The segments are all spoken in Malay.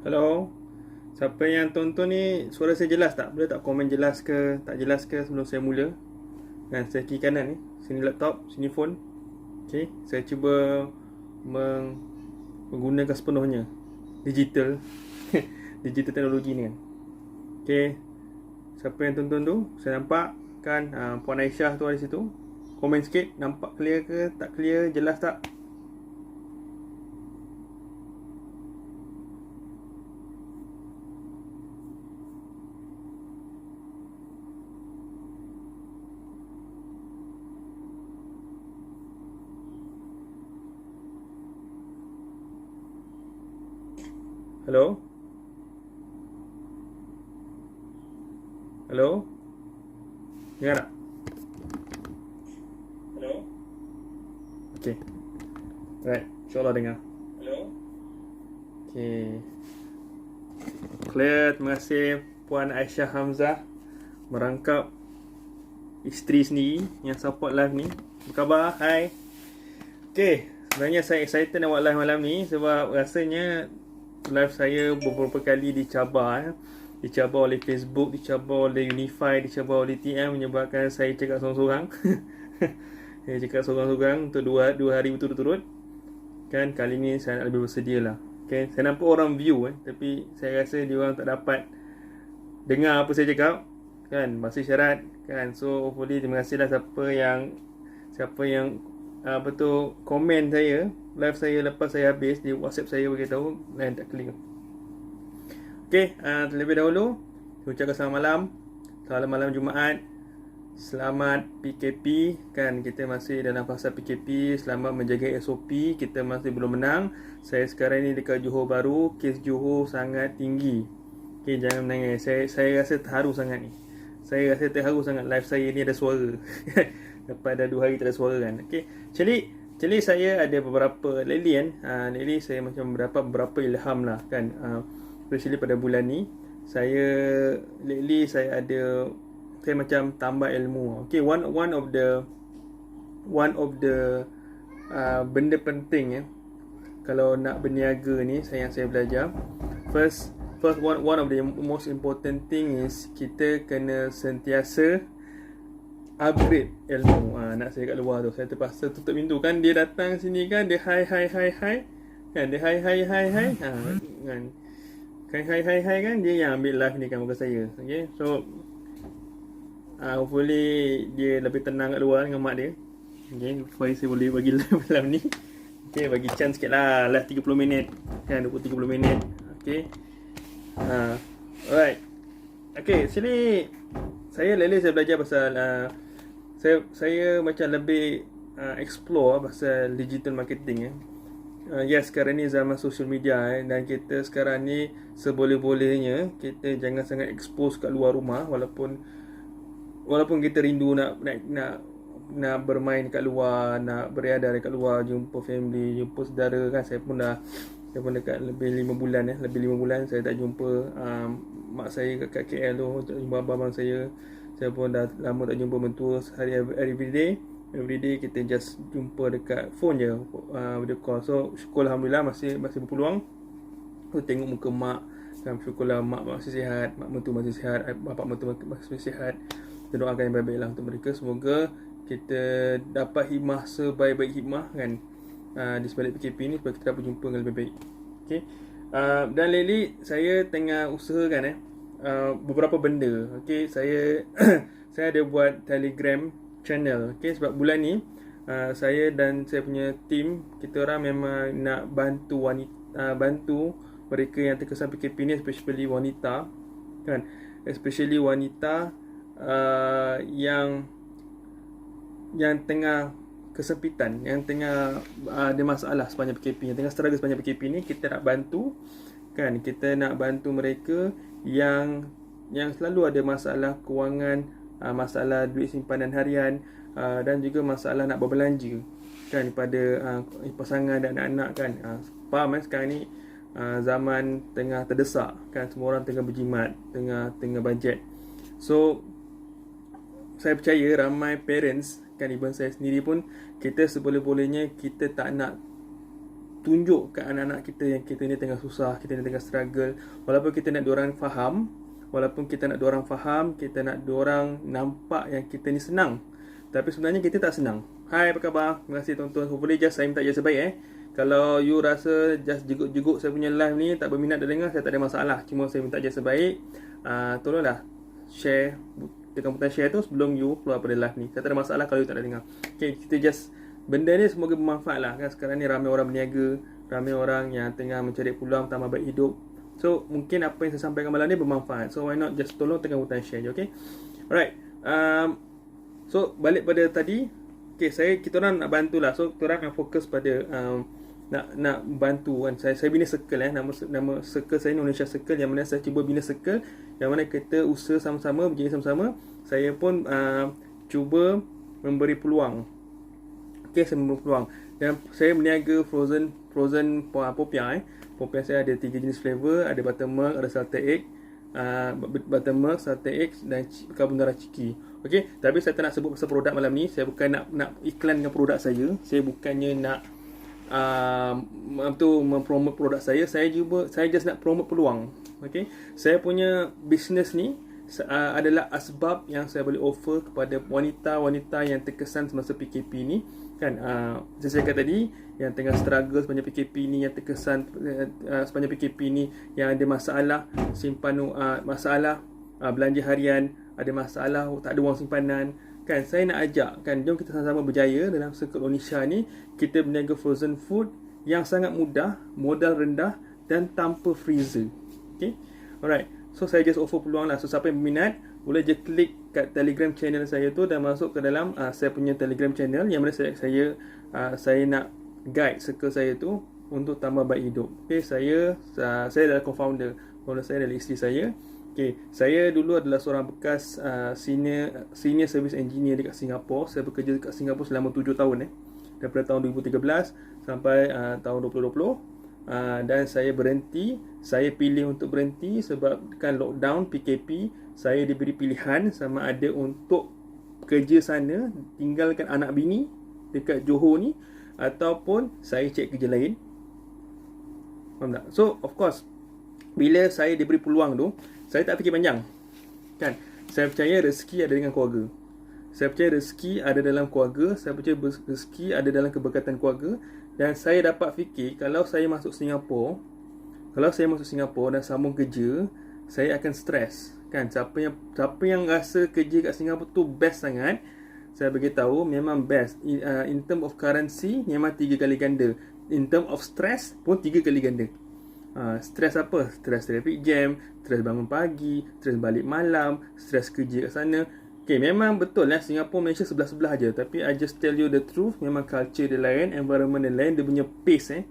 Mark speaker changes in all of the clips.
Speaker 1: Hello. Siapa yang tonton ni, suara saya jelas tak? Boleh tak komen jelas ke, tak jelas ke sebelum saya mula? Dan saya kiri kanan ni. Sini laptop, sini phone. Okay, saya cuba menggunakan sepenuhnya digital digital teknologi ni kan. Okay, siapa yang tonton tu, saya nampak kan Puan Aisyah tu ada situ. Komen sikit, nampak clear ke, tak clear, jelas tak? Hello? Hello? Dengar tak? Hello? Okay. Right, insyaAllah dengar. Hello? Okay. Clear, terima kasih Puan Aisyah Hamzah merangkap isteri sendiri yang support live ni. Apa khabar? Hai. Okay, sebenarnya saya excited nak buat live malam ni sebab rasanya live saya beberapa kali dicabar dicabar oleh Facebook, dicabar oleh Unify, dicabar oleh TM menyebabkan saya cakap sorang-sorang. Saya cakap sorang-sorang untuk dua hari berturut-turut. Kan kali ni saya nak lebih bersedia lah. Okay, saya nampak orang view tapi saya rasa dia orang tak dapat dengar apa saya cakap kan, bahasa isyarat kan. So hopefully terima kasih lah siapa yang apa tu komen saya live saya lepas saya habis di WhatsApp saya beritahu line tak clear. Okey, terlebih dahulu saya ucapkan selamat malam. Selamat malam Jumaat. Selamat PKP kan, kita masih dalam fasa PKP. Selamat menjaga SOP, kita masih belum menang. Saya sekarang ni dekat Johor Bahru, kes Johor sangat tinggi. Okey, jangan menangis. Saya rasa terharu sangat ni. Saya rasa terharu sangat live saya ni ada suara. Lepas dah 2 hari tak ada suara kan. Okey, actually saya ada beberapa lately kan. Lately saya macam mendapat beberapa ilham lah kan. Especially pada bulan ni. Lately saya macam tambah ilmu. Okay, one of the benda penting kalau nak berniaga ni, saya belajar. First one of the most important thing is kita kena sentiasa upgrade ilmu. Nak saya kat luar tu, saya terpaksa tutup pintu kan. Dia datang sini kan, dia hi kan, dia hi kan, kan dia yang ambil live ni kan muka saya. Okay, so hopefully dia lebih tenang kat luar dengan mak dia. Okay, supaya saya boleh bagi live malam ni. Okay, bagi chance sikit lah. Live 30 minit kan, 20-30 minit. Okay, alright. Okay, sini saya belajar pasal saya macam lebih explore pasal digital marketing. Yes, sekarang ni zaman social media dan kita sekarang ni seboleh-bolehnya kita jangan sangat expose kat luar rumah, walaupun kita rindu nak bermain kat luar, nak beredar kat luar, jumpa family, jumpa saudara kan. Saya pun dekat lebih 5 bulan saya tak jumpa mak saya kat KL tu, tak jumpa abang saya. Saya pun dah lama tak jumpa mentua. Every day kita just jumpa dekat phone je, video call. So syukur alhamdulillah masih berpeluang tengok muka mak kan. Syukurlah mak masih sihat, mak mentua masih sihat, bapak mentua masih sihat. Kita doakan yang baik-baik lah untuk mereka. Semoga kita dapat hikmah sebaik-baik hikmah kan, di sebalik PKP ni, supaya kita dapat jumpa dengan lebih baik. Okay. Dan lately saya tengah usahakan beberapa benda. Okay, saya saya ada buat Telegram channel. Okay, sebab bulan ni saya dan saya punya team, kita orang memang nak bantu bantu mereka yang terkesan PKP ni, especially wanita kan, especially wanita yang tengah kesempitan, yang tengah ada masalah sepanjang PKP, yang tengah struggle sepanjang PKP ni. Kita nak bantu kan, kita nak bantu mereka yang selalu ada masalah kewangan, masalah duit simpanan harian, dan juga masalah nak berbelanja kan pada pasangan dan anak-anak kan. Faham sekarang ni zaman tengah terdesak kan, semua orang tengah berjimat, tengah bajet. So saya percaya ramai parents kan, even saya sendiri pun, kita seboleh-bolehnya kita tak nak tunjuk ke anak-anak kita yang kita ni tengah susah, kita ni tengah struggle. Walaupun kita nak diorang faham, kita nak diorang nampak yang kita ni senang, tapi sebenarnya kita tak senang. Hai, apa khabar? Terima kasih tuan-tuan. Hopefully just saya minta je sebaik Kalau you rasa just jegut-jegut saya punya live ni, tak berminat dah dengar, saya tak ada masalah. Cuma saya minta je sebaik, tolonglah share, tekan butang share tu sebelum you keluar pada live ni. Saya tak ada masalah kalau you tak ada dengar. Okay, kita just, benda ni semoga bermanfaat lah kan. Sekarang ni ramai orang berniaga, ramai orang yang tengah mencari peluang tambah baik hidup. So mungkin apa yang saya sampaikan malam ni bermanfaat. So why not just tolong tekan butang share je, okay? Alright, so balik pada tadi. Okay, kita orang nak bantulah. So kita orang akan fokus pada nak bantu kan. Saya bina circle nama circle saya Indonesia Circle, yang mana saya cuba bina circle yang mana kita usaha sama-sama, berjaya sama-sama. Saya pun cuba memberi peluang. Okay, saya memberi peluang. Dan saya berniaga frozen popiah. Popiah saya ada 3 jenis flavor, ada buttermilk, ada salted egg, buttermilk, salted egg dan carbonara ciki. Okey, tapi saya tak nak sebut pasal produk malam ni. Saya bukan nak iklankan produk saya. Saya bukannya nak mempromote produk saya. Saya just nak promote peluang. Okey, saya punya bisnes ni adalah asbab yang saya boleh offer kepada wanita-wanita yang terkesan semasa PKP ni kan. Saya cakap tadi, yang tengah struggle sepanjang PKP ni, yang terkesan sepanjang PKP ni, yang ada masalah masalah belanja harian, ada masalah tak ada wang simpanan kan. Saya nak ajak kan, jom kita sama-sama berjaya dalam Circle Onisha ni. Kita berniaga frozen food yang sangat mudah, modal rendah dan tanpa freezer. Okay, alright. So saya just offer peluang lah. So siapa yang berminat, boleh je klik kat Telegram channel saya tu dan masuk ke dalam saya punya Telegram channel, yang mana saya nak guide circle saya tu untuk tambah baik hidup. Okay, saya adalah co-founder. Founder saya adalah isteri saya. Okay, saya dulu adalah seorang bekas senior service engineer dekat Singapura. Saya bekerja dekat Singapura selama 7 tahun daripada tahun 2013 sampai tahun 2020. Dan saya berhenti. Saya pilih untuk berhenti sebab kan lockdown PKP. Saya diberi pilihan sama ada untuk kerja sana, tinggalkan anak bini dekat Johor ni, ataupun saya cek kerja lain. Faham tak? So of course, bila saya diberi peluang tu, saya tak fikir panjang kan. Saya percaya rezeki ada dengan keluarga. Saya percaya rezeki ada dalam keluarga. Saya percaya rezeki ada dalam keberkatan keluarga. Dan saya dapat fikir, kalau saya masuk Singapura dan sambung kerja, saya akan stres kan. Siapa yang rasa kerja kat Singapura tu best sangat, saya beritahu memang best. In term of currency memang 3 kali ganda. In term of stress pun 3 kali ganda. Stres apa? Stres traffic jam, stres bangun pagi, stres balik malam, stres kerja kat sana. Okay, memang betul Singapura, Malaysia sebelah-sebelah aja. Tapi I just tell you the truth, memang culture dia lain, environment dia lain, dia punya pace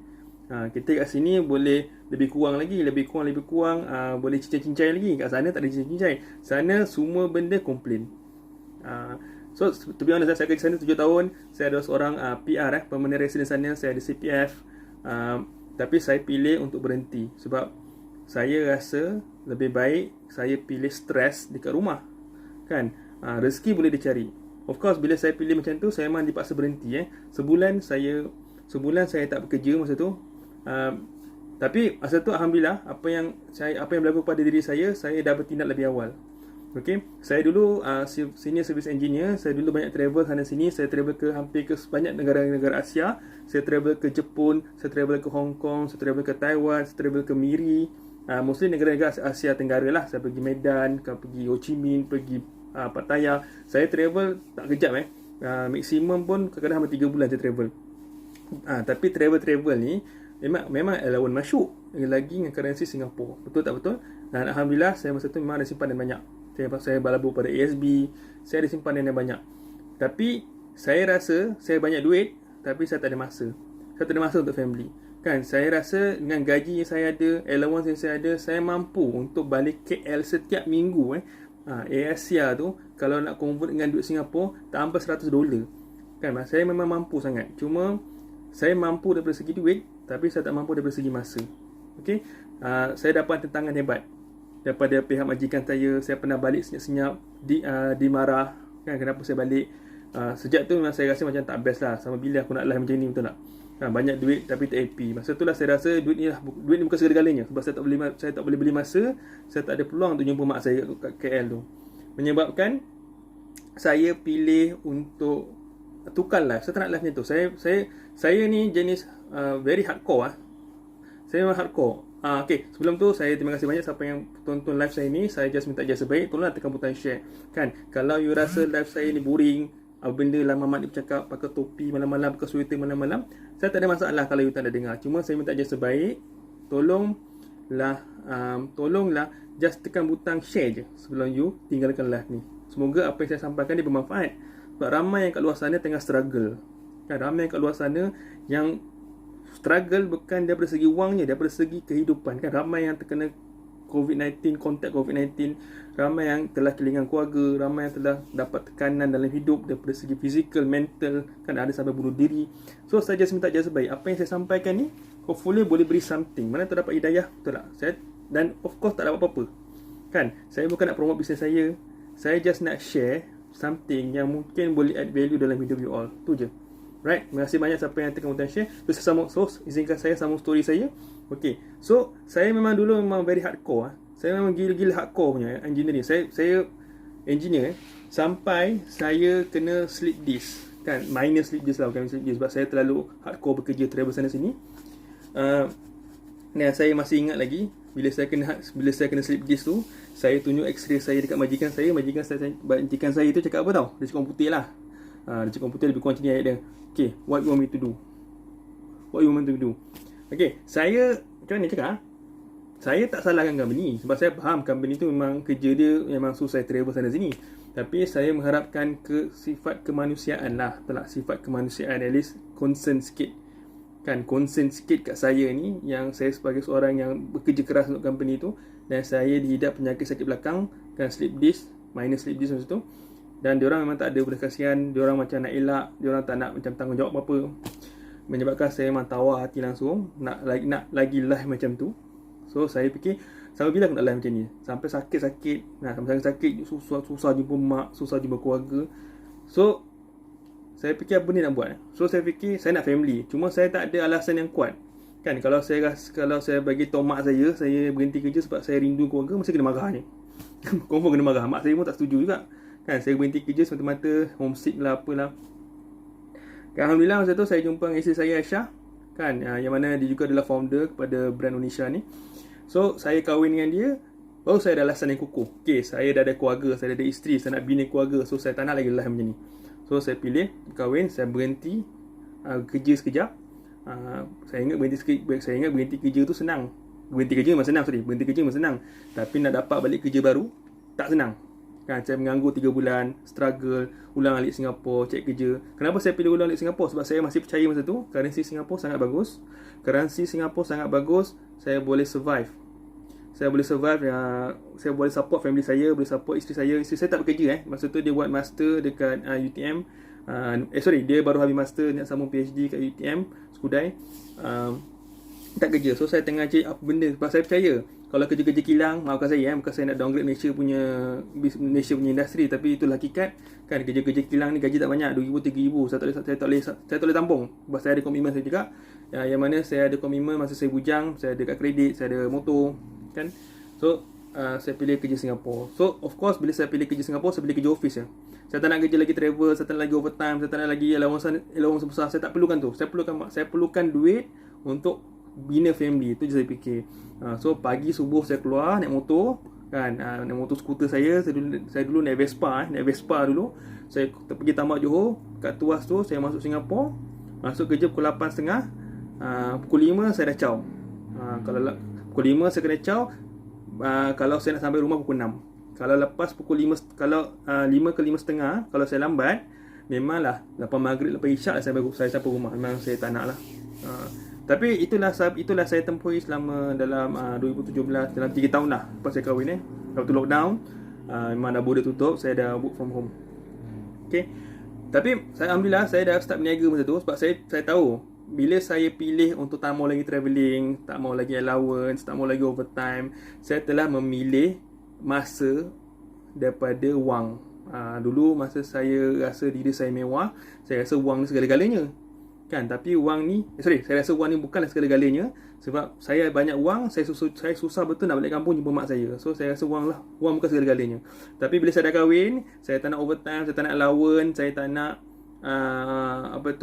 Speaker 1: kita kat sini boleh lebih kurang, boleh cincai-cincai lagi. Kat sana tak ada cincai-cincai. Sana semua benda komplain. So to be honest, saya kerja sana 7 tahun. Saya adalah seorang PR, permanent resident sana. Saya ada CPF. Tapi saya pilih untuk berhenti sebab saya rasa lebih baik saya pilih stres dekat rumah kan. Rezeki boleh dicari. Of course, bila saya pilih macam tu, saya memang dipaksa berhenti. Sebulan saya tak bekerja masa tu. Tapi masa tu alhamdulillah, apa yang berlaku pada diri saya dah bertindak lebih awal. Okay, saya dulu senior service engineer. Saya dulu banyak travel sana sini. Saya travel ke hampir ke banyak negara-negara Asia. Saya travel ke Jepun, saya travel ke Hong Kong, saya travel ke Taiwan, saya travel ke Miri. Mostly negara-negara Asia Tenggara lah. Saya pergi Medan, pergi Ho Chi Minh, pergi Pattaya. Saya travel tak kejap maksimum pun kadang-kadang hampir 3 bulan saya travel. Tapi travel ni memang allowance masuk lagi dengan currency Singapura. Betul tak betul? Dan alhamdulillah saya masa tu memang ada simpanan banyak. Saya berlabur pada ASB, saya ada simpanan yang banyak. Tapi saya rasa saya banyak duit, tapi saya tak ada masa. Saya tak ada masa untuk family. Kan, saya rasa dengan gaji yang saya ada, allowance yang saya ada, saya mampu untuk balik KL setiap minggu. Asia tu kalau nak convert dengan duit Singapura tak sampai $100 kan. Saya memang mampu sangat. Cuma saya mampu daripada segi duit, tapi saya tak mampu daripada segi masa. Okey, saya dapat tentangan hebat daripada pihak majikan saya. Saya pernah balik senyap-senyap, dimarah kan, kenapa saya balik. Sejak tu memang saya rasa macam tak best lah. Sama bila aku nak live macam ni, betul tak? Banyak duit tapi tak happy. Masa tu lah saya rasa duit ni bukan segala-galanya. Sebab saya tak boleh beli masa, saya tak ada peluang untuk jumpa mak saya kat KL tu. Menyebabkan saya pilih untuk tukar live. Saya tak nak live macam tu. Saya ni jenis very hardcore. Saya memang hardcore. Okay, sebelum tu saya terima kasih banyak siapa yang tonton live saya ni. Saya just minta jasa baik, tolonglah tekan butang share. Kan, kalau you rasa live saya ni boring, benda lah Mamat ni bercakap pakai topi malam-malam, pakai sweater malam-malam, saya tak ada masalah kalau you tak ada dengar. Cuma saya minta jasa baik, tolonglah just tekan butang share je sebelum you tinggalkan live ni. Semoga apa yang saya sampaikan ni bermanfaat. Sebab ramai yang kat luar sana tengah struggle. Kan, ramai yang kat luar sana yang struggle bukan daripada segi wangnya, daripada segi kehidupan. Kan, ramai yang terkena COVID-19, kontak COVID-19, ramai yang telah kehilangan keluarga, ramai yang telah dapat tekanan dalam hidup daripada segi fizikal, mental, kan ada sampai bunuh diri. So saya just minta jasa baik. Apa yang saya sampaikan ni hopefully boleh beri something. Mana tu dapat hidayah, betul tak? Dan of course tak dapat apa-apa. Kan, saya bukan nak promote bisnes saya just nak share something yang mungkin boleh add value dalam hidup you all. Tu je. Right, terima kasih banyak siapa yang tekan butang share. So izinkan saya sambung story saya. Okay, so saya memang dulu very hardcore. Saya memang gila-gila hardcore punya engineering. Saya engineer sampai saya kena slip disc. Kan, minor slip disc lah, bukan slip disc. Sebab saya terlalu hardcore bekerja travel sana sini. Saya masih ingat lagi bila saya kena slip disc tu, saya tunjuk x-ray saya dekat majikan saya tu cakap apa tau? Dia cakap putih lah. Dia cakap putih lebih kurang macam ni ayat dia. Okay, what you want me to do? Okay, saya macam mana cakap? Saya tak salahkan company sebab saya faham company tu memang kerja dia memang susah travel sana sini. Tapi saya mengharapkan sifat kemanusiaan lah. Sifat kemanusiaan, at least concern sikit. Kan, concern sikit kat saya ni, yang saya sebagai seorang yang bekerja keras untuk company tu, dan saya dihidap penyakit sakit belakang, kan, slip disc, minor slip disc masa tu. Dan diorang memang tak ada belas kasihan, diorang macam nak elak, diorang tak nak macam tanggungjawab apa-apa. Menyebabkan saya memang tawar hati langsung nak lagi live macam tu. So saya fikir sampai bila aku nak live macam ni? Sampai sakit-sakit. Sampai sakit susah jumpa mak, susah jumpa keluarga. So saya fikir apa ni nak buat? So saya fikir saya nak family. Cuma saya tak ada alasan yang kuat. Kan, kalau saya bagi tahu mak saya berhenti kerja sebab saya rindu keluarga, mesti kena marah ni. Confirm kena marah. Mak saya pun tak setuju juga. Kan, saya berhenti kerja semata-mata homesick lah apalah. Alhamdulillah masa tu saya jumpa dengan isteri saya Aisyah, kan, yang mana dia juga adalah founder kepada brand Onisha ni. So saya kahwin dengan dia, baru saya ada alasan yang kukuh. Okay, saya dah ada keluarga, saya dah ada isteri, saya nak bina keluarga. So saya tak nak lagi live macam ni. So saya pilih kahwin, saya berhenti kerja sekejap. Saya ingat berhenti kerja tu senang. Berhenti kerja memang senang. Tapi nak dapat balik kerja baru tak senang. Kan, saya menganggur 3 bulan, struggle, ulang alik Singapura, cek kerja. Kenapa saya pilih ulang alik Singapura? Sebab saya masih percaya masa tu currency Singapura sangat bagus. Saya boleh survive. Saya boleh support family saya, boleh support isteri saya. Isteri saya tak bekerja masa tu dia buat master dekat UTM. Dia baru habis master, nak sambung PhD kat UTM Skudai. Tak kerja. So saya tengah cari apa benda. Sebab saya percaya kalau kerja-kerja kilang, maafkan saya bukan saya nak downgrade Malaysia punya industri, tapi itulah hakikat. Kan, kerja-kerja kilang ni gaji tak banyak, 2,000, 3,000. Saya tak boleh tampung. Sebab saya ada komitmen saya juga. Yang mana saya ada komitmen masa saya bujang, saya ada kad kredit, saya ada motor, kan. So saya pilih kerja Singapura. So of course bila saya pilih kerja Singapura, saya pilih kerja office ya. Saya tak nak kerja lagi travel, saya tak nak lagi overtime, saya tak nak lagi allowance besar. Saya tak perlukan tu. Saya perlukan duit untuk bina family. Itu je saya fikir. So pagi subuh saya keluar naik motor, kan, naik motor skuter saya dulu naik Vespa dulu. Saya pergi Tambak Johor, kat Tuas tu saya masuk Singapura, masuk kerja pukul 8.30. Pukul 5 saya dah caw. Kalau pukul 5 saya kena caw. Kalau saya nak sampai rumah pukul 6. Kalau lepas pukul 5, kalau 5 ke 5.30, kalau saya lambat, memanglah lepas maghrib, lepas isyak saya sampai rumah. Memang saya tak nak lah. Tapi itulah saya tempuhi selama dalam 2017, dalam 3 tahun dah lepas saya kahwin. Waktu lockdown, memang dah border tutup, saya dah work from home. Okay. Tapi alhamdulillah saya dah start berniaga masa tu. Sebab saya tahu bila saya pilih untuk tak mau lagi travelling, tak mau lagi allowance, tak mau lagi overtime, saya telah memilih masa daripada wang. Dulu masa saya rasa diri saya mewah, saya rasa wang ni segala-galanya. kan. Tapi wang ni, saya rasa wang ni bukanlah segala-galanya. Sebab saya banyak wang, saya susah betul nak balik kampung jumpa mak saya. So saya rasa wang bukan segala-galanya. Tapi bila saya dah kahwin, saya tak nak overtime, saya tak nak allowance, saya tak nak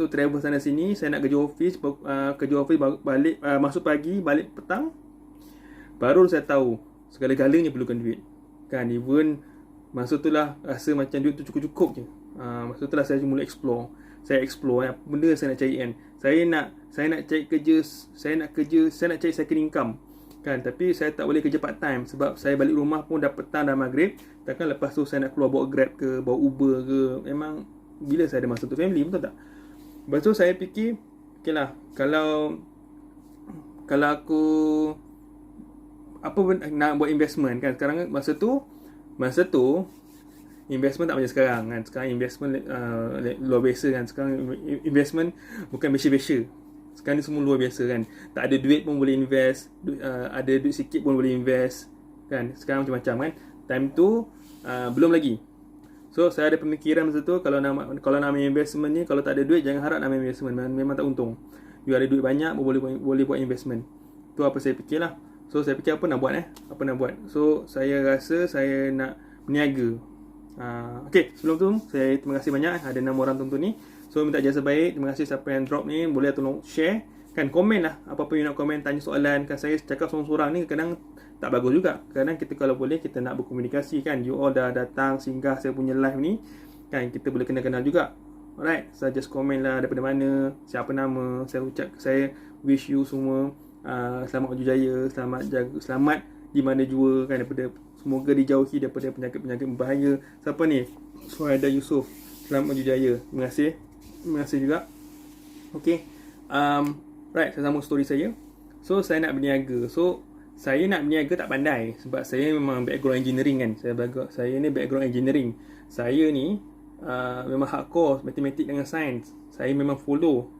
Speaker 1: travel sana sini. Saya nak kerja office, balik masuk pagi, balik petang. Baru saya tahu segala-galanya perlukan duit, kan. Even masa tu lah rasa macam duit tu cukup-cukup je. Masa tu lah saya mula explore. Saya explore apa benda saya nak cari, kan. Saya nak cari kerja, saya nak cari second income, kan. Tapi saya tak boleh kerja part time sebab saya balik rumah pun dah petang, dah maghrib. Takkan lepas tu saya nak keluar bawa Grab ke, bawa Uber ke. Memang gila saya ada masa tu family, betul tak? Lepas tu saya fikir, okay lah, kalau aku nak buat investment, kan. Sekarang masa tu investment tak macam sekarang, kan. Sekarang investment luar biasa, kan. Sekarang investment bukan biasa-biasa. Sekarang ni semua luar biasa, kan. Tak ada duit pun boleh invest, ada duit sikit pun boleh invest, kan. Sekarang macam-macam, kan. Time tu belum lagi. So saya ada pemikiran masa tu, kalau nak ambil investment ni, kalau tak ada duit jangan harap nak ambil investment, memang tak untung. You ada duit banyak pun boleh buat investment. Tu apa saya fikir lah. So saya fikir apa nak buat. So saya rasa saya nak berniaga. Okay, sebelum tu saya terima kasih banyak ada 6 orang tonton ni. So minta jasa baik, terima kasih siapa yang drop ni, boleh tolong share, kan. Komen lah apa-apa you nak komen, tanya soalan, kan. Saya cakap seorang-seorang ni kadang tak bagus juga. Kadang kita kalau boleh kita nak berkomunikasi, kan. You all dah datang singgah saya punya live ni, kan. Kita boleh kenal-kenal juga. Alright, so just komen lah daripada mana, siapa nama. Saya wish you semua selamat maju jaya, selamat di mana jua, kan. Semoga dijauhi daripada penyakit-penyakit berbahaya. Siapa ni? Suhaida Yusof, selamat maju jaya. Terima kasih juga. Okay, right, saya sambung story saya. So saya nak berniaga. So saya nak berniaga tak pandai sebab saya memang background engineering, kan. Saya ni background engineering. Saya ni memang hardcore matematik dengan sains. Saya memang follow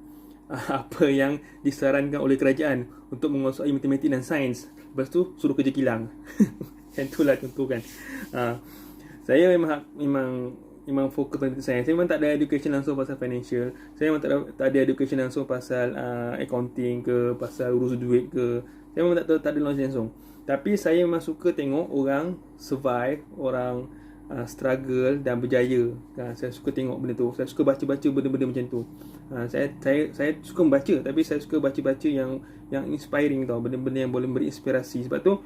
Speaker 1: apa yang disarankan oleh kerajaan untuk menguasai matematik dan sains. Lepas tu suruh kerja kilang. Yang itulah contoh, kan. Saya memang fokus pada sains. Saya memang tak ada education langsung pasal financial. Saya memang tak ada education langsung pasal accounting ke, pasal urus duit ke. Saya memang tak ada knowledge langsung. Tapi saya memang suka tengok orang survive, orang struggle dan berjaya, kan. Saya suka tengok benda tu. Saya suka baca-baca benda-benda macam tu. Saya suka membaca, tapi saya suka baca-baca yang inspiring tau, benda-benda yang boleh beri inspirasi. Sebab tu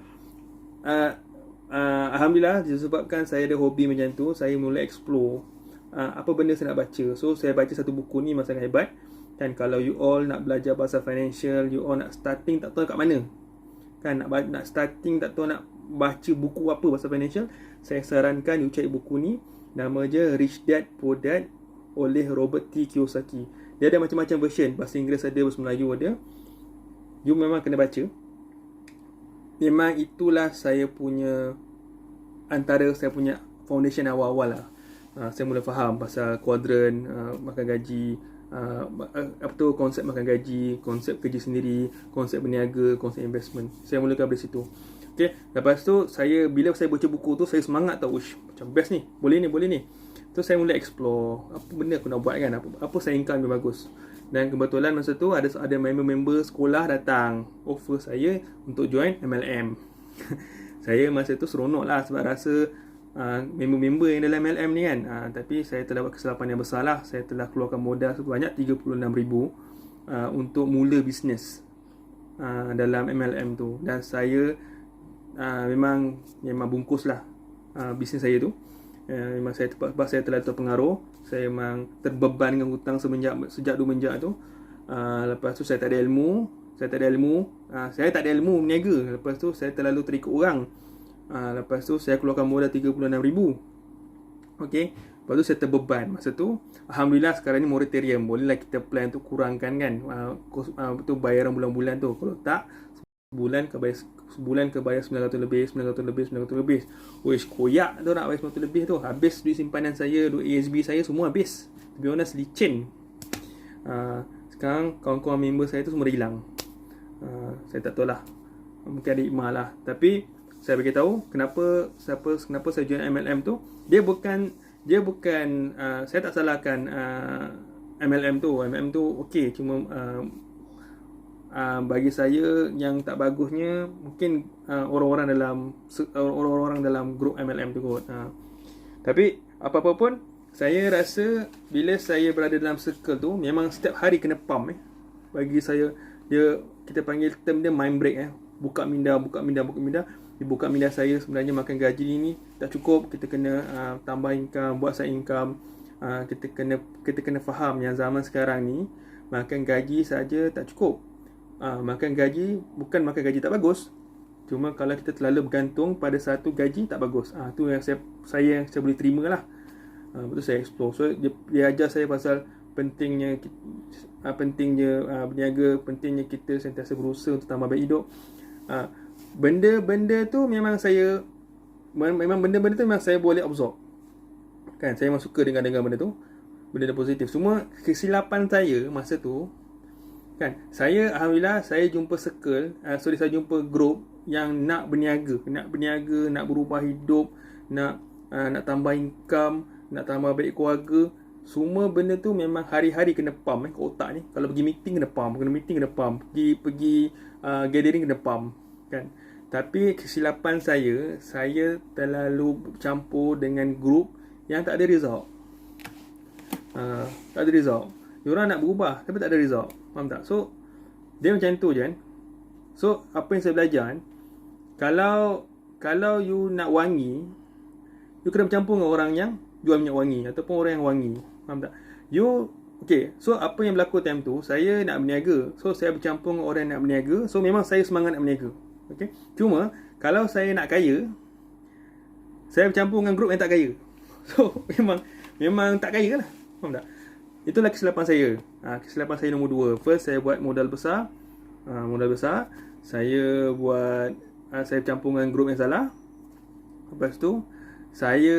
Speaker 1: alhamdulillah, disebabkan saya ada hobi macam tu, saya mula explore apa benda saya nak baca. So saya baca satu buku ni memang sangat hebat, kan. Kalau you all nak belajar pasal financial, you all nak starting tak tahu kat mana, kan. Nak starting tak tahu nak baca buku apa pasal financial, saya sarankan you cari buku ni. Nama je Rich Dad Poor Dad oleh Robert T. Kiyosaki. Dia ada macam-macam version, bahasa Inggeris ada, bahasa Melayu ada. You memang kena baca. Memang itulah saya punya, antara saya punya foundation awal-awal lah. Saya mula faham pasal kuadran, makan gaji, konsep makan gaji, konsep kerja sendiri, konsep berniaga, konsep investment. Saya mulakan dari situ. Okay, lepas tu bila saya baca buku tu, saya semangat tau. Macam best ni, boleh ni. Tu saya mula explore apa benda aku nak buat, kan. Apa saya income yang bagus. Dan kebetulan masa tu ada member-member sekolah datang offer saya untuk join MLM. Saya masa tu seronok lah sebab rasa member-member yang dalam MLM ni, kan. Tapi saya telah buat kesilapan yang besar lah. Saya telah keluarkan modal sebanyak RM36,000 untuk mula bisnes dalam MLM tu. Dan saya memang bungkus lah bisnes saya tu. Memang saya telah terpengaruh. Saya memang terbeban dengan hutang sejak tu. Lepas tu saya tak ada ilmu. Saya tak ada ilmu berniaga. Lepas tu saya terlalu terikut orang. Lepas tu saya keluarkan modal RM36,000. Okay. Lepas tu saya terbeban. Masa tu alhamdulillah sekarang ni moratorium. Bolehlah kita plan untuk kurangkan, kan, bayaran bulan-bulan tu. Kalau tak, sebulan ke bayar 900 lebih. Wish, koyak tu nak bayar 900 lebih tu. Habis duit simpanan saya, duit ASB saya semua habis. To be honest, licin. Sekarang kawan-kawan member saya tu semua dah hilang. Saya tak tahu lah, mungkin ada hikmah lah. Tapi saya beritahu kenapa saya join MLM tu. Dia bukan saya tak salahkan MLM tu okey, cuma bagi saya yang tak bagusnya mungkin orang-orang dalam grup MLM tu kot. Tapi apa-apa pun, saya rasa bila saya berada dalam circle tu memang setiap hari kena pump bagi saya. Kita panggil term dia mind break buka minda. Di buka minda saya sebenarnya makan gaji ni tak cukup, kita kena tambah income, buat side income. Kita kena faham yang zaman sekarang ni makan gaji saja tak cukup. Makan gaji bukan makan gaji tak bagus, cuma kalau kita terlalu bergantung pada satu gaji tak bagus. Tu yang saya boleh terima lah. Betul, saya explore. So dia ajar saya pasal pentingnya berniaga, pentingnya kita sentiasa berusaha untuk tambah baik hidup. Benda-benda tu memang saya boleh absorb. Kan, saya memang suka dengan benda tu, benda positif. Cuma kesilapan saya masa tu, kan, alhamdulillah saya jumpa circle, saya jumpa group yang nak berniaga, nak berubah hidup, nak tambah income, nak tambah baik keluarga. Semua benda tu memang hari-hari kena pump ke otak ni. Kalau pergi meeting kena pump, pergi gathering kena pump, kan. Tapi kesilapan saya terlalu campur dengan group yang tak ada result. Diorang nak berubah tapi tak ada result. Faham tak? So dia macam tu je kan. So apa yang saya belajar kan, kalau you nak wangi, you kena bercampur dengan orang yang jual minyak wangi ataupun orang yang wangi. Faham tak? So apa yang berlaku time tu, saya nak berniaga. So saya bercampur dengan orang yang nak berniaga. So memang saya semangat nak berniaga. Okay? Cuma kalau saya nak kaya, saya bercampur dengan grup yang tak kaya. So memang tak kaya lah. Faham tak? Itulah kesilapan saya. Kesilapan saya nombor 2. First, saya buat modal besar. Saya bercampur dengan grup yang salah. Lepas tu saya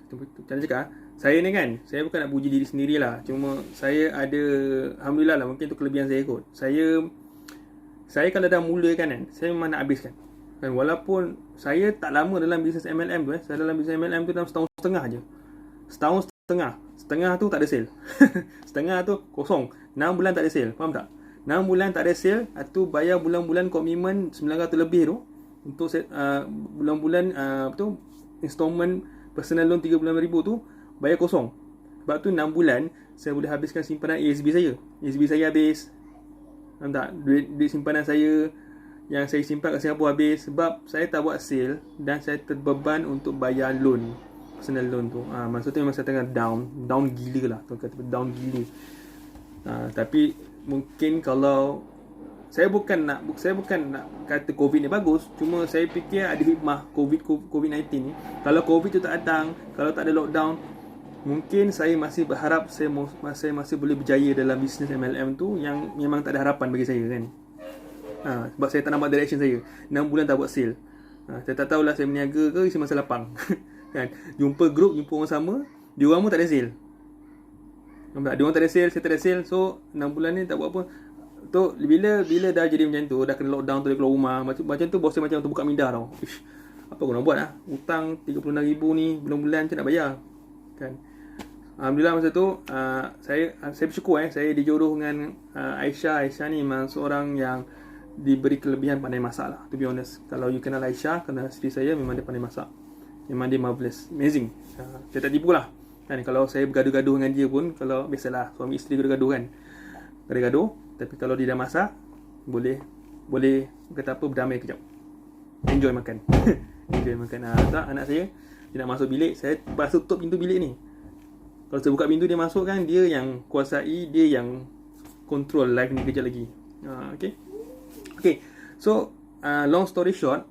Speaker 1: macam cakap, saya ni kan, saya bukan nak puji diri sendirilah. Cuma saya ada, alhamdulillah lah, mungkin tu kelebihan saya kot. Saya kalau dah mula kan, saya memang nak habiskan. Dan walaupun saya tak lama dalam bisnes MLM tu, saya dalam bisnes MLM tu dalam setahun setengah je. Setengah tu tak ada sale. Setengah tu kosong. 6 bulan tak ada sale. Faham tak? 6 bulan tak ada sale, tu bayar bulan-bulan komitmen 900 lebih tu untuk bulan-bulan installment personal loan 35,000 tu bayar kosong. Sebab tu 6 bulan saya boleh habiskan simpanan ASB saya. ASB saya habis. Faham tak? Duit simpanan saya yang saya simpan kat Singapura habis sebab saya tak buat sale dan saya terbeban untuk bayar loan, personal loan tu. Masa tu memang saya tengah down gila lah. Tuan kata down gila. Tapi mungkin kalau saya bukan nak kata COVID ni bagus, cuma saya fikir ada hikmah COVID-19 ni. Kalau COVID tu tak datang, kalau tak ada lockdown, mungkin saya masih berharap saya masih boleh berjaya dalam bisnes MLM tu yang memang tak ada harapan bagi saya kan. Sebab saya tak nampak direction saya. 6 bulan tak buat sale. Saya tak tahulah saya berniaga ke isi masa lapang. Kan? Jumpa orang sama, diorang pun tak ada sale. Diorang tak ada sale, saya tak ada sale. So 6 bulan ni tak buat apa. Tu bila dah jadi macam tu, dah kena lockdown tu, dia keluar rumah, macam tu bos saya macam tu buka minda tau. Apa aku nak buat lah? Hutang 36,000 ni bulan-bulan macam nak bayar. Kan? Alhamdulillah masa tu saya bersyukur saya dijodoh dengan Aisyah. Aisyah ni memang seorang yang diberi kelebihan pandai masak lah, to be honest. Kalau you kenal Aisyah, kenal isteri saya, memang dia pandai masak. Memang dia marvelous, amazing. Saya tak tipu lah kan. Kalau saya bergaduh-gaduh dengan dia pun, kalau biasalah suami isteri gaduh-gaduh kan, gaduh-gaduh, tapi kalau dia dah masak, boleh kata apa, berdamai kejap, enjoy makan. Tak, anak saya dia nak masuk bilik, saya pasal tutup pintu bilik ni. Kalau saya buka pintu dia masuk kan, dia yang kuasai, dia yang control live ni kejap lagi. Okay. So long story short,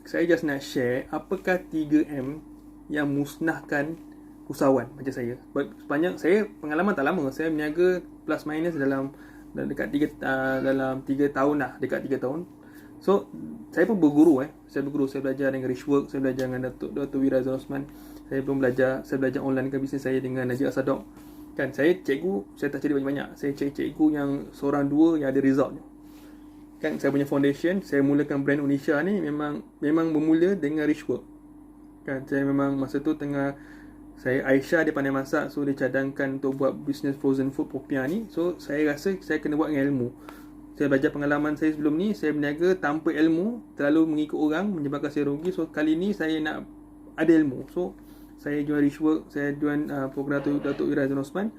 Speaker 1: saya just nak share apakah 3M yang musnahkan usahawan macam saya. Sepanjang saya pengalaman tak lama, saya berniaga plus minus dalam dekat 3 tahun lah, dekat 3 tahun. So saya pun berguru saya belajar dengan Richwork, saya belajar dengan Dr. Wira Azhar Osman. Saya belajar online ke bisnes saya dengan Najib Asadok. Kan, saya cikgu, saya tak cari banyak-banyak. Saya cari cikgu yang seorang dua yang ada result. Kan, saya punya foundation, saya mulakan brand Unisha ni memang bermula dengan Richwork. Kan, saya memang masa tu tengah Saya Aisyah dia pandai masak, so dia cadangkan untuk buat bisnes frozen food Popiah ni. So saya rasa saya kena buat dengan ilmu. Saya belajar pengalaman saya sebelum ni, saya berniaga tanpa ilmu, terlalu mengikut orang menyebabkan saya rugi. So kali ni saya nak ada ilmu. So saya jual Richwork, saya jual program Datuk Ira Zainal Osman.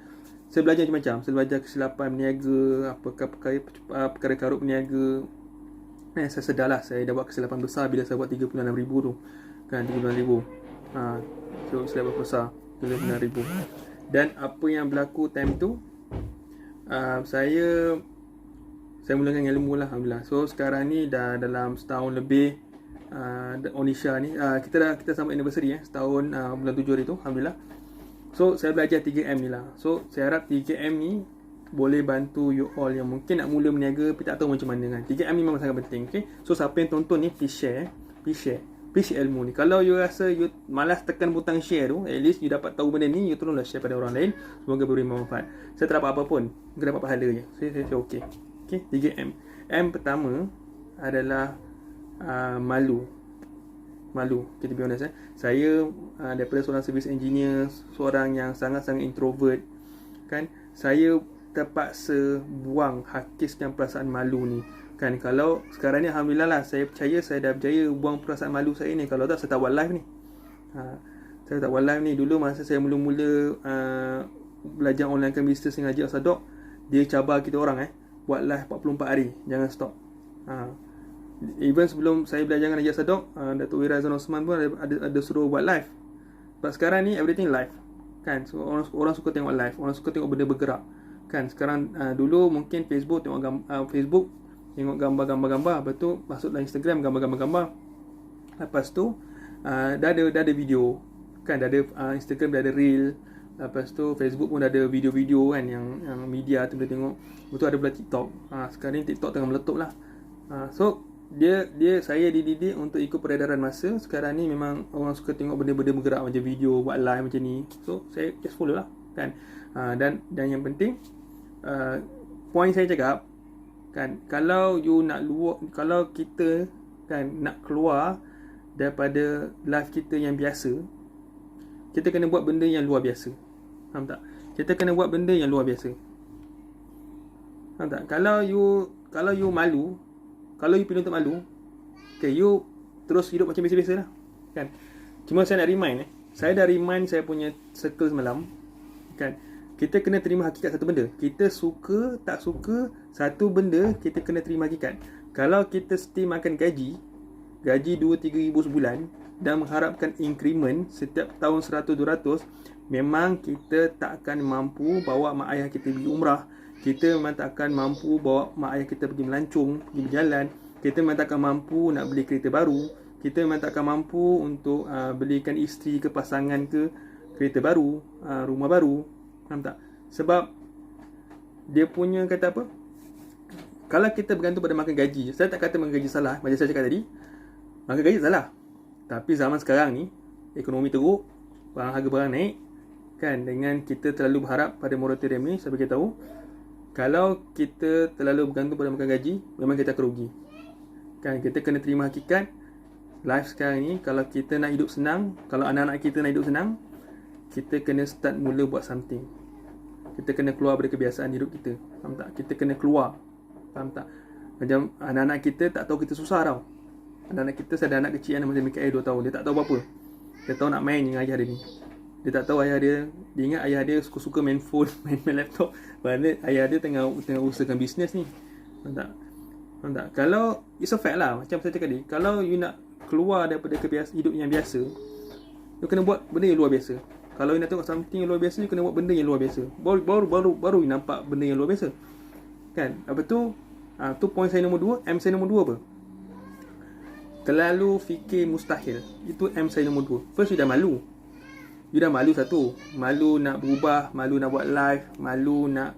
Speaker 1: Saya belajar macam-macam. Saya belajar kesilapan berniaga, apakah perkara karut berniaga. Saya sedar lah, saya dah buat kesilapan besar bila saya buat RM36,000 tu. Kan, RM36,000. So silap besar RM36,000. Dan apa yang berlaku time tu, saya mulakan dengan ilmu lah, Alhamdulillah. So sekarang ni dah dalam setahun lebih, Onisha ni kita sambut anniversary setahun bulan 7 hari tu, Alhamdulillah. So saya belajar 3M ni lah. So saya harap 3M ni boleh bantu you all yang mungkin nak mula berniaga tapi tak tahu macam mana kan. 3M ni memang sangat penting, okay? So siapa yang tonton ni, please share ilmu ni. Kalau you rasa you malas tekan butang share tu, at least you dapat tahu benda ni, you tolonglah share pada orang lain. Semoga beri manfaat. Saya tak dapat apa pun, saya dapat pahala je. Saya okey. Okay, 3M. M pertama adalah malu. Kita be honest, saya daripada seorang service engineer, seorang yang sangat-sangat introvert kan, saya terpaksa buang, hakiskan perasaan malu ni kan. Kalau sekarang ni Alhamdulillah lah, saya percaya saya dah berjaya buang perasaan malu saya ni. Kalau tak, saya tak buat live ni. Saya tak buat live ni. Dulu masa saya mula-mula belajar online kan business dengan Haji Asadok, dia cabar kita orang buat live 44 hari, jangan stop. Even sebelum saya belajar dengan Haji Asadok, Datuk Ira Zainal Osman pun ada suruh buat live. Sebab sekarang ni everything live kan. So orang suka tengok live, orang suka tengok benda bergerak kan. Sekarang dulu mungkin Facebook tengok gambar-gambar, lepas tu masuk dalam Instagram gambar-gambar. Lepas tu dah ada video kan, dah ada Instagram dah ada reel. Lepas tu Facebook pun dah ada video-video kan, yang media tu boleh tengok. Betul, ada pula TikTok. Sekarang ni TikTok tengah meletup lah. So saya dididik untuk ikut peredaran masa. Sekarang ni memang orang suka tengok benda-benda bergerak macam video, buat live macam ni. So saya just follow lah kan. Dan yang penting, point saya cakap kan, kalau kita kan nak keluar daripada live kita yang biasa, kita kena buat benda yang luar biasa. Faham tak? Kita kena buat benda yang luar biasa. Faham tak? Kalau you malu, kalau you pilih untuk malu, okay, you terus hidup macam biasa-biasa lah kan. Cuma saya nak remind saya dah remind saya punya circle semalam kan. Kita kena terima hakikat satu benda. Kita suka tak suka satu benda, kita kena terima hakikat. Kalau kita still makan gaji 2-3 ribu sebulan dan mengharapkan increment setiap tahun 100-200, memang kita tak akan mampu bawa mak ayah kita pergi umrah. Kita memang tak akan mampu bawa mak ayah kita pergi melancong, pergi berjalan. Kita memang tak akan mampu nak beli kereta baru. Kita memang tak akan mampu untuk belikan isteri ke pasangan ke kereta baru, rumah baru. Faham tak? Sebab dia punya kata apa? Kalau kita bergantung pada makan gaji, saya tak kata makan gaji salah, macam saya cakap tadi. Makan gaji salah. Tapi zaman sekarang ni, ekonomi teruk, harga barang naik kan, dengan kita terlalu berharap pada moratorium ni. Saya bagi tahu, kalau kita terlalu bergantung pada makan gaji, memang kita akan rugi kan. Kita kena terima hakikat life sekarang ni. Kalau kita nak hidup senang, kalau anak-anak kita nak hidup senang, kita kena start mula buat something. Kita kena keluar dari kebiasaan hidup kita. Faham tak? Kita kena keluar. Faham tak? Macam anak-anak kita tak tahu kita susah tau. Anak-anak kita, saya ada anak kecil yang macam Mikael 2 tahun. Dia tak tahu apa-apa. Dia tahu nak main dengan ayah dia ni. Dia tak tahu ayah dia. Dia ingat ayah dia suka-suka main phone, main laptop. Padahal ayah dia tengah usahakan bisnes ni. Faham tak? Faham tak? Kalau, it's a fact lah. Macam saya cakap tadi. Kalau you nak keluar daripada kebiasaan hidup yang biasa, you kena buat benda yang luar biasa. Kalau you nak tengok something yang luar biasa, you kena buat benda yang luar biasa. Baru you nampak benda yang luar biasa. Kan? Apa tu? Tu point saya nombor 2. M saya nombor 2 apa? Terlalu fikir mustahil. Itu M saya nombor 2. First, you dah malu. You dah malu satu. Malu nak berubah, malu nak buat live, malu nak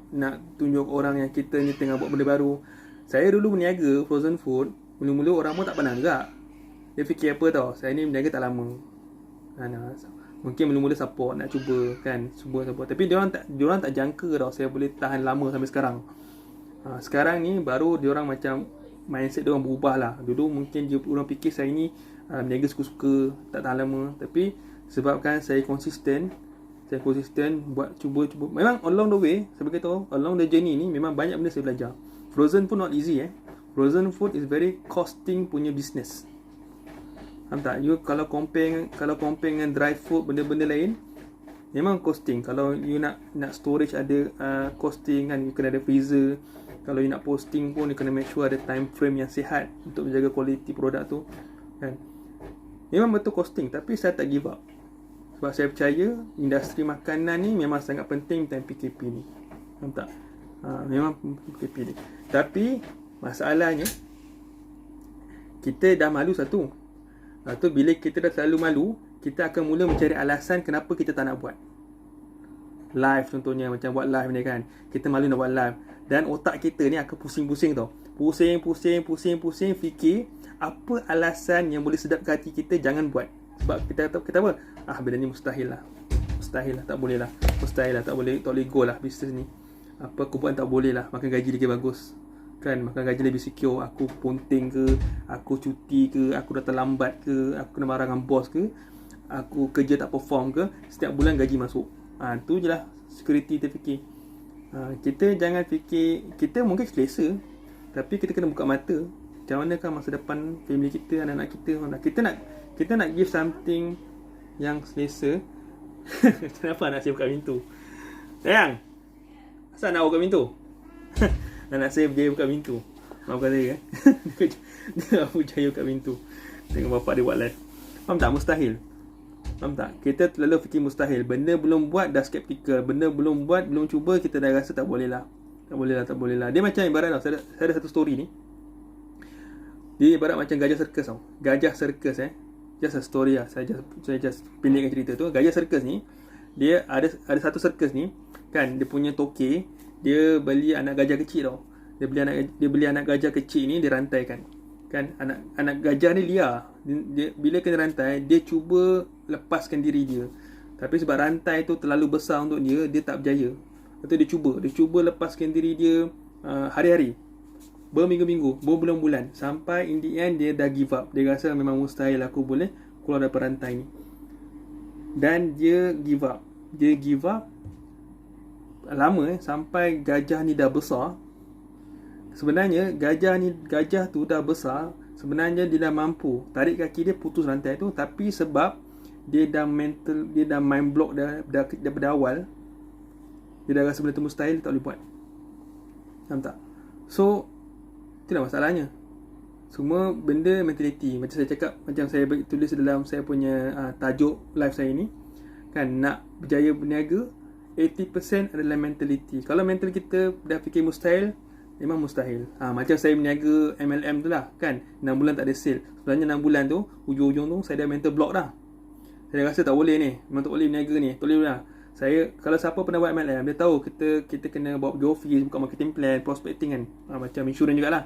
Speaker 1: tunjuk orang yang kita ni tengah buat benda baru. Saya dulu berniaga frozen food, mula-mula orang pun tak pandang juga. Dia fikir apa tau, saya ni berniaga tak lama. Mungkin mula-mula support, nak cuba kan, support. Tapi diorang tak jangka tau saya boleh tahan lama sampai sekarang. Sekarang ni baru diorang macam mindset diorang berubah lah. Dulu mungkin diorang fikir saya ni berniaga suka-suka, tak tahan lama. Tapi sebabkan saya konsisten, Saya konsisten buat cuba. Memang along the way, saya beritahu, along the journey ni memang banyak benda saya belajar. Frozen food not easy Frozen food is very costing punya business. Faham tak? You kalau compare dengan dry food, benda-benda lain, memang costing. Kalau you nak storage ada costing kan, you kena ada freezer. Kalau you nak posting pun, you kena make sure ada time frame yang sihat untuk menjaga quality produk tu kan. Memang betul costing, tapi saya tak give up. Sebab saya percaya industri makanan ni memang sangat penting time PKP ni. Faham tak? Memang PKP ni. Tapi masalahnya, kita dah malu satu. Lepas tu bila kita dah selalu malu, kita akan mula mencari alasan kenapa kita tak nak buat. Live contohnya, macam buat live ni kan. Kita malu nak buat live. Dan otak kita ni akan pusing-pusing tau. Pusing, fikir apa alasan yang boleh sedapkan hati kita jangan buat. Sebab kita apa? Benda ni mustahil lah, tak boleh lah. Tak boleh go lah bisnes ni. Apa aku buat tak boleh lah. Makan gaji lagi bagus kan, makan gaji lebih secure. Aku ponting ke, aku cuti ke, aku datang lambat ke, aku kena marah dengan bos ke, aku kerja tak perform ke, setiap bulan gaji masuk. Tu je lah security kita fikir. Kita jangan fikir, kita mungkin selesa, tapi kita kena buka mata. Macam mana kan masa depan family kita, anak-anak kita. Kita nak give something yang selesa. Kenapa anak saya buka pintu? Sayang, asal nak buka pintu? Anak saya berjaya buka pintu. Maafkan saya Dia berjaya buka pintu. Tengok bapak dia buat live. Faham tak? Mustahil. Faham tak? Kita terlalu fikir mustahil. Benda belum buat dah skeptical. Benda belum buat, belum cuba, kita dah rasa tak boleh lah. Dia macam ibarat tau. Saya ada satu story ni. Dia ibarat macam gajah circus tau. Gajah circus just a story lah. Saya just pendekkan cerita tu. Gajah circus ni, dia ada satu circus ni kan, dia punya toke, dia beli anak gajah kecil tau. Dia beli anak gajah kecil ni, dia rantaikan. Kan, anak gajah ni liar. Dia bila kena rantai, dia cuba lepaskan diri dia. Tapi sebab rantai tu terlalu besar untuk dia tak berjaya. Lepas tu dia cuba lepaskan diri dia hari-hari, berminggu-minggu, berbulan-bulan, sampai in the end dia dah give up. Dia rasa memang mustahil aku boleh keluar daripada rantai ni. Dan dia give up lama sampai gajah ni dah besar. Sebenarnya gajah tu dah besar, sebenarnya dia dah mampu tarik kaki dia putus rantai tu, tapi sebab dia dah mind block daripada awal, dia dah rasa benda tu mustahil, dia tak boleh buat. Faham tak? So itulah masalahnya. Semua benda mentality. Macam saya cakap, macam saya tulis dalam saya punya tajuk live saya ni kan, nak berjaya berniaga 80% adalah mentality. Kalau mental kita dah fikir mustahil, memang mustahil. Macam saya berniaga MLM tu lah kan, 6 bulan tak ada sale. Sebenarnya 6 bulan tu, ujung-ujung tu saya dah mental block dah. Saya rasa tak boleh ni, memang tak boleh berniaga ni, tak boleh lah. Kalau siapa pernah buat MLM, dia tahu kita kena buat pergi office, buka marketing plan, prospecting kan, macam insurans jugalah.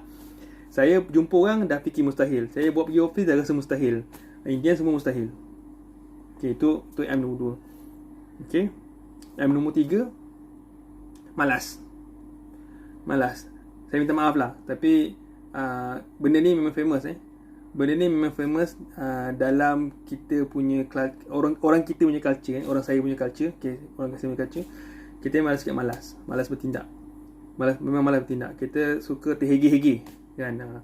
Speaker 1: Saya jumpa orang dah fikir mustahil, saya buat pergi office dah rasa mustahil. Intinya semua mustahil. Okay, itu M nombor 2. Okay, M nombor 3, malas. Saya minta maaf lah, tapi benda ni memang famous dalam kita punya orang kita punya culture kan, orang saya punya culture. Okay, orang saya punya culture, kita memang sikit malas bertindak. Memang malas bertindak. Kita suka terhege-hege kan.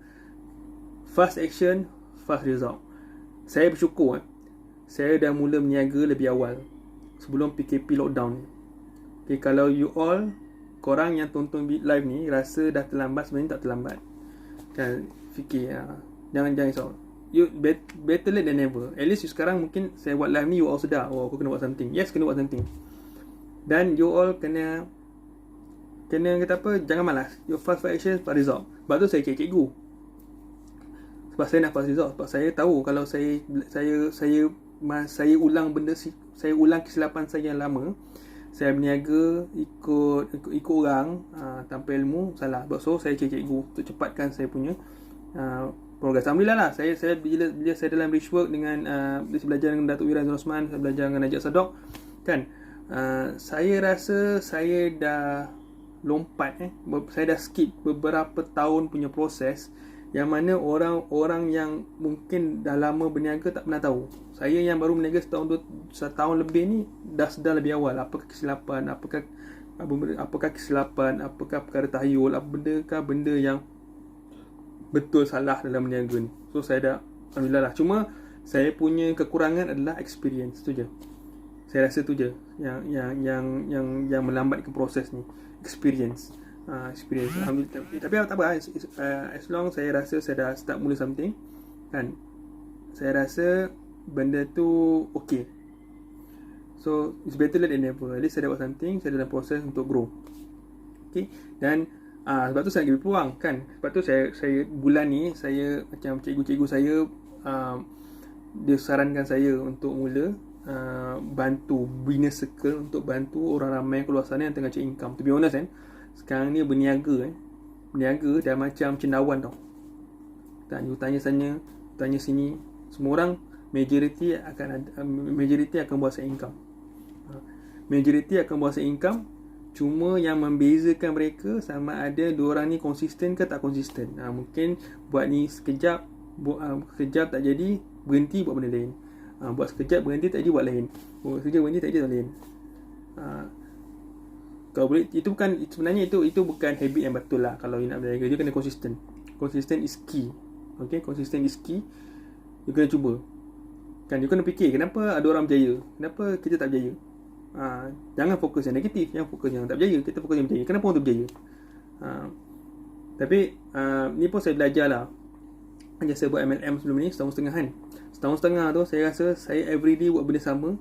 Speaker 1: Fast action, fast result. Saya bersyukur saya dah mula berniaga lebih awal, sebelum PKP lockdown. Okay, kalau you all, korang yang tonton live ni rasa dah terlambat, sebenarnya tak terlambat kan. Fikir jangan risau. You better late than never. At least you sekarang mungkin saya buat live ni, you all sedar, aku kena buat something. Yes, kena buat something. Dan you all kena kata apa, jangan malas. You fast action, fast result. Sebab tu saya cikgu. Sebab saya nak fast result. Sebab saya tahu kalau saya ulang benda, saya ulang kesilapan saya yang lama, saya berniaga ikut orang tanpa ilmu, salah. So saya cikgu untuk cepatkan saya punya progress. Alhamdulillah lah, saya bila saya dalam Richwork dengan saya belajar dengan Datuk Wiran Osman, saya belajar dengan Najib Sadok kan, saya rasa saya dah lompat saya dah skip beberapa tahun punya proses yang mana orang-orang yang mungkin dah lama berniaga tak pernah tahu. Saya yang baru berniaga setahun lebih ni dah sedar lebih awal apakah kesilapan, apakah kesilapan, apakah perkara tahyul, benda yang betul salah dalam berniaga ni. So saya dah alhamdulillah lah. Cuma saya punya kekurangan adalah experience tu je. Saya rasa tu je yang melambatkan proses ni, experience. Experience. Tapi tak apa, as long saya rasa saya dah start mula something kan, saya rasa benda tu okay. So it's better than never. At least saya dah buat something, saya dalam proses untuk grow. Okay. Dan sebab tu saya bagi peluang kan. Sebab tu saya bulan ni saya macam cikgu-cikgu saya dia sarankan saya untuk mula bantu business circle, untuk bantu orang ramai keluar sana yang tengah cari income. To be honest kan, sekarang ni berniaga dah macam cendawan tau. Tanya sana, tanya sini, semua orang majority akan buat side income. Majority akan buat side income. Cuma yang membezakan mereka sama ada dua orang ni konsisten ke tak konsisten. Mungkin buat ni sekejap tak jadi, berhenti buat benda lain. Buat sekejap berhenti tak jadi, buat lain. Buat sekejap berhenti tak jadi, buat lain. Kalau boleh, sebenarnya itu bukan habit yang betul lah. Kalau you nak berniaga, dia kena konsisten. Konsisten is key. Okay, konsisten is key. You kena cuba. Kan, you kena fikir kenapa ada orang berjaya, kenapa kita tak berjaya. Jangan fokus yang negatif, jangan fokus yang tak berjaya. Kita fokus yang berjaya. Kenapa orang tu berjaya? Tapi ni pun saya belajar lah. Macam saya buat MLM sebelum ni setahun setengah kan. Setahun setengah tu saya rasa saya everyday buat benda sama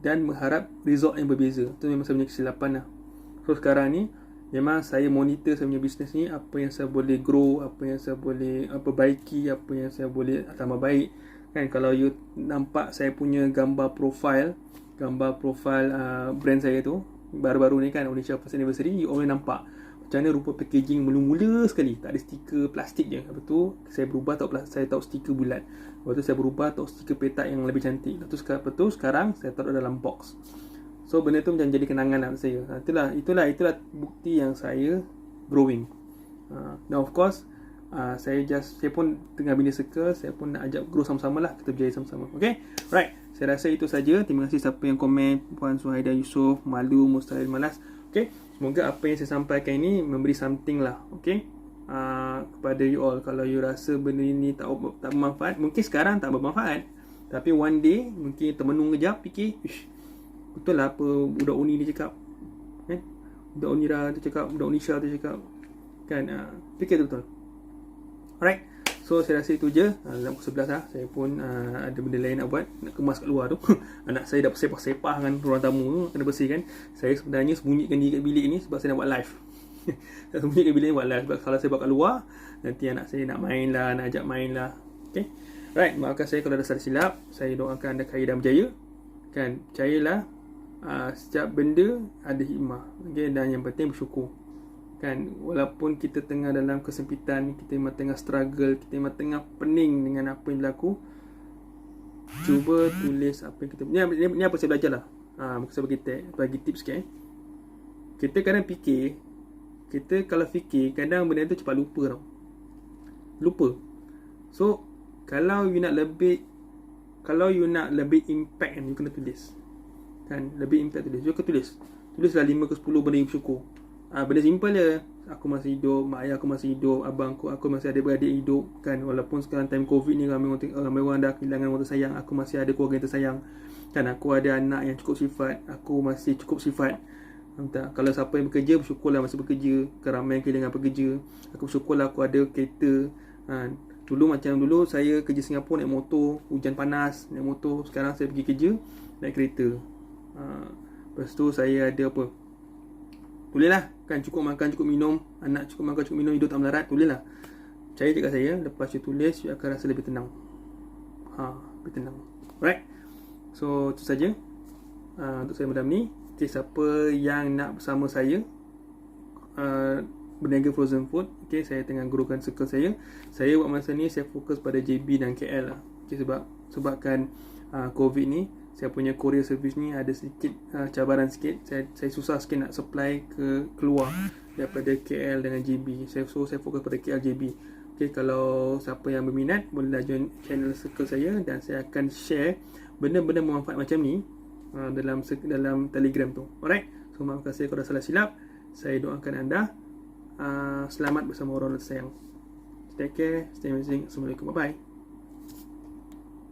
Speaker 1: dan mengharap result yang berbeza. Tu memang saya punya kesilapan lah. So sekarang ni memang saya monitor saya punya bisnes ni, apa yang saya boleh grow, apa yang saya boleh perbaiki, apa yang saya boleh tambah baik. Kan, kalau you nampak saya punya gambar profile brand saya tu baru-baru ni kan, Indonesia First Anniversary, you boleh nampak macam mana rupa packaging mula-mula sekali, tak ada stiker plastik je. Lepas tu saya berubah saya tahu stiker bulat. Lepas tu saya berubah tahu stiker petak yang lebih cantik. Lepas tu sekarang saya taruh dalam box. So benda tu macam jadi kenangan lah saya. Itulah bukti yang saya growing. Now of course saya pun tengah bina circle, saya pun nak ajak grow sama-sama lah, kita berjaya sama-sama. Okay, right, saya rasa itu saja. Terima kasih siapa yang komen, Puan Suhaida Yusof, Malu, Mustahil Malas. Okay, semoga apa yang saya sampaikan ini memberi something lah. Okay, kepada you all. Kalau you rasa benda ini tak bermanfaat, mungkin sekarang tak bermanfaat, tapi one day mungkin termenung kejap, fikir, betul lah apa budak Uni ni cakap, budak Unira tu cakap, budak Unisha tu cakap kan, fikir tu betul. Alright, so saya rasa itu je. Dalam pukul 11 lah, saya pun ada benda lain nak buat, nak kemas kat luar tu. Anak saya dah sepah-sepah dengan ruang tamu tu, kena bersihkan. Saya sebenarnya sembunyikan diri kat bilik ni sebab saya nak buat live. Saya sembunyikan bilik ni buat live, sebab kalau saya buat kat luar, nanti anak saya nak main lah, nak ajak main lah. Okay, right, maafkan saya kalau ada salah silap. Saya doakan anda kaya dan berjaya. Kan, percayalah, setiap benda ada hikmah. Okay, dan yang penting bersyukur. Kan, walaupun kita tengah dalam kesempitan, kita memang tengah struggle, kita memang tengah pening dengan apa yang berlaku, cuba tulis apa yang kita ni apa saya belajar lah. Mungkin saya bagi tips sikit. Kita kadang fikir, kita kalau fikir kadang benda tu cepat lupa tau. So kalau you nak lebih impact kan, you kena tulis. Kan, lebih impact tulis. You kena tulislah 5 ke 10 benda yang bersyukur. Benda simple je. Aku masih hidup, mak ayah aku masih hidup, abang aku masih ada beradik hidup. Kan, walaupun sekarang time COVID ni ramai orang dah kehilangan orang tersayang, aku masih ada keluarga yang tersayang. Kan, aku ada anak yang cukup sifat, aku masih cukup sifat. Kalau siapa yang bekerja, bersyukurlah masih bekerja. Ramai yang kehilangan pekerja, aku bersyukurlah aku ada kereta. Dulu saya kerja Singapura naik motor, hujan panas naik motor. Sekarang saya pergi kerja naik kereta. Lepas tu saya ada apa, tulislah kan, cukup makan cukup minum, anak cukup makan cukup minum, hidup tak melarat. Tulislah, percaya je kat saya, lepas you tulis, you akan rasa lebih tenang. Lebih tenang. Alright, so itu saja untuk saya malam ni. Okay, siapa yang nak bersama saya berniaga frozen food, okay, saya tengah growkan circle saya. Saya buat masa ni saya fokus pada JB dan KL lah. Okay, sebabkan COVID ni, saya punya courier service ni ada sedikit cabaran sikit. Saya susah sikit nak supply keluar daripada KL dengan JB. So saya fokus pada KL JB. Okay, kalau siapa yang berminat bolehlah join channel circle saya, dan saya akan share benda-benda bermanfaat macam ni dalam Telegram tu. Alright, so maaf kasih kalau salah silap. Saya doakan anda selamat bersama orang tersayang. Take care, stay amazing. Assalamualaikum, bye bye.